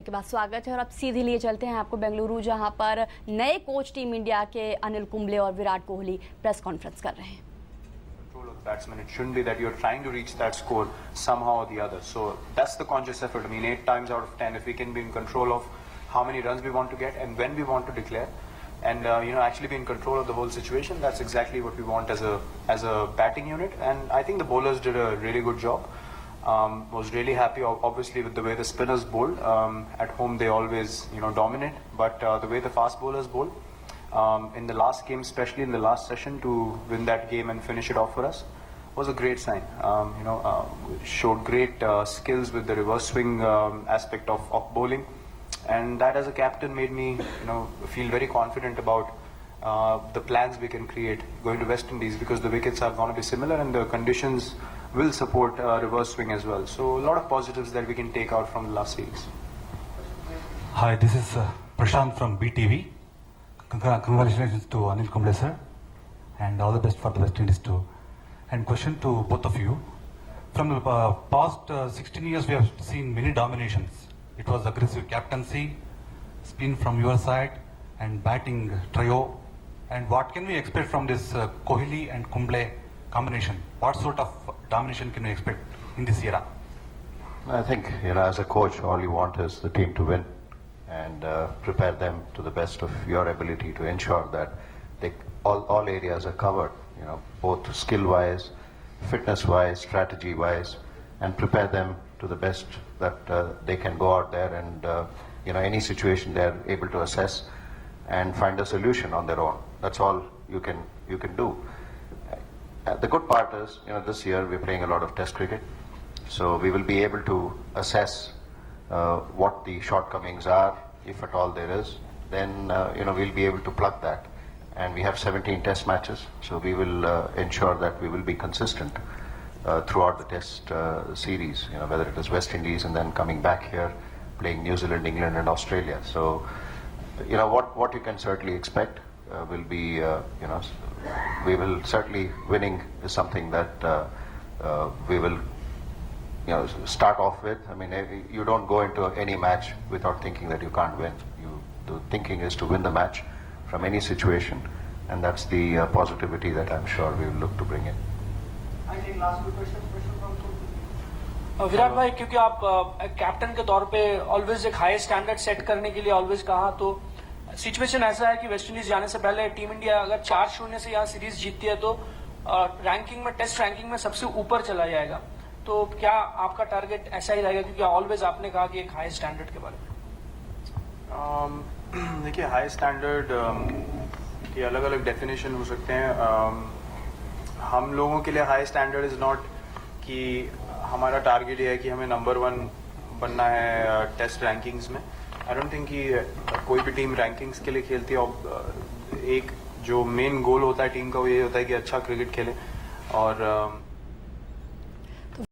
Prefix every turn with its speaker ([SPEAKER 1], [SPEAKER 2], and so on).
[SPEAKER 1] के बाद स्वागत है और अब सीधे लिए चलते हैं आपको बेंगलुरु, जहां पर नए कोच टीम इंडिया के अनिल कुंबले और विराट कोहली प्रेस कॉन्फ्रेंस कर रहे हैं।
[SPEAKER 2] Control of the batsman. It shouldn't be that you're trying to reach that score somehow or the other. So that's the conscious effort. I mean, 8 times out of 10, if we can be in control of how many runs we want to get and when we want to declare, and actually be in control of the whole situation, that's exactly what we want as a batting unit. And I think the bowlers did a really good job. Was really happy, obviously, with the way the spinners bowled. At home, they always, dominate. But the way the fast bowlers bowl, in the last game, especially in the last session, to win that game and finish it off for us, was a great sign. Showed great skills with the reverse swing aspect of bowling, and that, as a captain, made me, feel very confident about the plans we can create going to West Indies, because the wickets are going to be similar and the conditions will support reverse swing as well. So a lot of positives that we can take out from the last series.
[SPEAKER 3] Hi, this is Prashant from BTV. Congratulations to Anil Kumble sir, and all the best for the West Indies too. And question to both of you. From the past 16 years, we have seen many dominations. It was aggressive captaincy, spin from your side, and batting trio. And what can we expect from this Kohli and Kumble combination? What sort of domination can we expect in this era?
[SPEAKER 4] I think, as a coach, all you want is the team to win and prepare them to the best of your ability to ensure that all areas are covered, both skill-wise, fitness-wise, strategy-wise, and prepare them to the best that they can go out there and, any situation they're able to assess and find a solution on their own. That's all you can do. The good part is, this year we're playing a lot of test cricket, so we will be able to assess what the shortcomings are, if at all there is. Then, we'll be able to plug that. And we have 17 test matches, so we will ensure that we will be consistent throughout the test series, whether it is West Indies and then coming back here, playing New Zealand, England and Australia. So, what you can certainly expect will be, we will certainly, winning is something that we will, start off with. I mean, you don't go into any match without thinking that you can't win. The thinking is to win the match from any situation, and that's the positivity that I'm sure we will look to bring in.
[SPEAKER 5] I think last two questions from Virat भाई, क्योंकि आप captain के तौर पे always एक high standard set करने के लिए ऑलवेज कहा, तो सिचुएशन ऐसा है कि वेस्ट इंडीज जाने से पहले टीम इंडिया अगर 4-0 से यहाँ सीरीज जीतती है तो रैंकिंग में, टेस्ट रैंकिंग में सबसे ऊपर चला जाएगा. तो क्या आपका टारगेट ऐसा ही रहेगा, क्योंकि ऑलवेज आपने कहा कि एक हाई स्टैंडर्ड के बारे में?
[SPEAKER 2] देखिए, हाई स्टैंडर्ड की अलग अलग डेफिनेशन हो सकते हैं. हम लोगों के लिए हाई स्टैंडर्ड इज नॉट कि हमारा टारगेट ये है कि हमें नंबर 1 बनना है टेस्ट रैंकिंग्स में. आई डोंट थिंक कि कोई भी टीम रैंकिंग्स के लिए खेलती है. और एक जो मेन गोल होता है टीम का, वो ये होता है कि अच्छा क्रिकेट खेले. और